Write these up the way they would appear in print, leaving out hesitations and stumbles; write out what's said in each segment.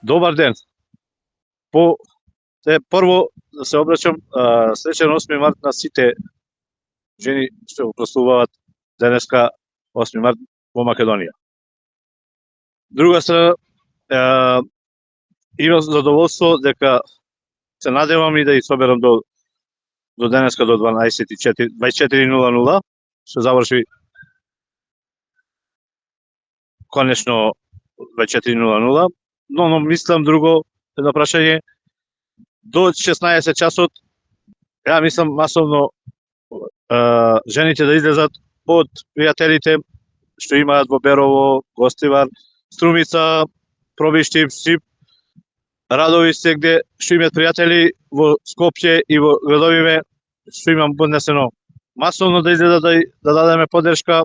Добар ден. Прво да се обраќам среќен 8 март на сите жени што го прославуваат денеска 8 март во Македонија. Друга страна, имам задоволство дека се надевам и да ги соберам до денеска до 24:00, што заврши конечно 24:00, но мислам друго едно прашање. До 16 часот, ја мислам масовно жените да излезат од пријателите што имаат во Берово, Гостивар, Струмица, Пробиштип, Шип, Радови сегде што имаат пријатели во Скопје и во градовиве што имам поднесено. Масовно да излезат да дадеме поддршка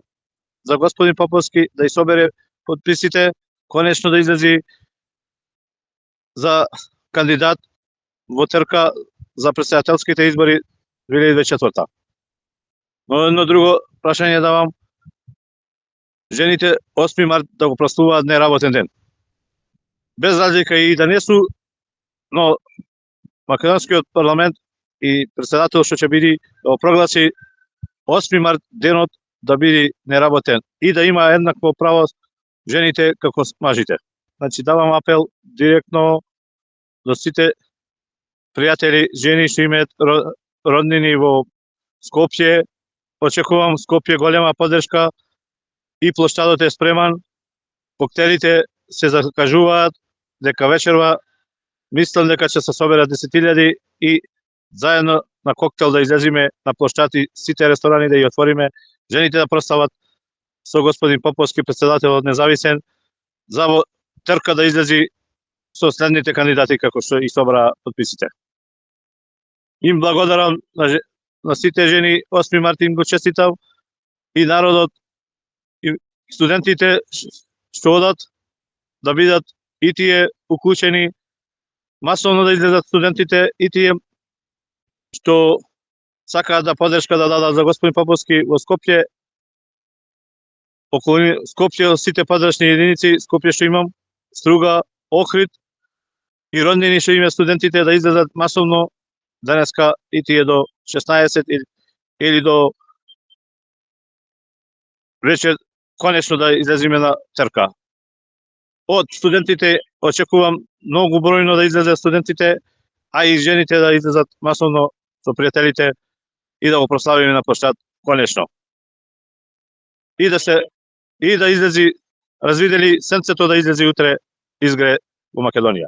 за господин Поповски, да ја собере подписите, конечно да излези за кандидат во трка за претседателските избори 2024. Но едно друго прашање давам. Жените 8 март да го прославуваат неработен ден. Без разлика и да не су, но Македонскиот парламент и претседател што ќе биде да го прогласи 8 март денот да биде неработен и да има еднакво право жените како мажите. Значи давам апел директно до сите пријатели жени што имаат роднини во Скопје. Очекувам Скопје голема поддршка и плоштадот е спреман. Коктелите се закажуваат дека вечерва мислам дека ќе се соберат 10.000 и заедно на коктел да излеземе на плоштад и сите ресторани да ги отвориме, жените да прослават со господин Поповски претседателот независен, за во трка да излези со следните кандидати како што и собра подписите. Им благодарам на сите жени, 8 март им го честитам и народот и студентите што одат да бидат и тие уклучени, масовно да излезат студентите и тие што сакаат да поддршка да дадат за господин Поповски во Скопје. Околу Скопје сите подршни единици, Скопје што имам, Струга, Охрид и роднини што имаат студентите да излезат масовно денеска и тие до 16 или до вечер, конечно да излеземе на трка. Од студентите очекувам многу бројно да излезат студентите, а и жените да излезат масовно со пријателите и да го прославиме на плоштад, конечно. И да излези, развидели сенцето да излези утре изгре во Македонија.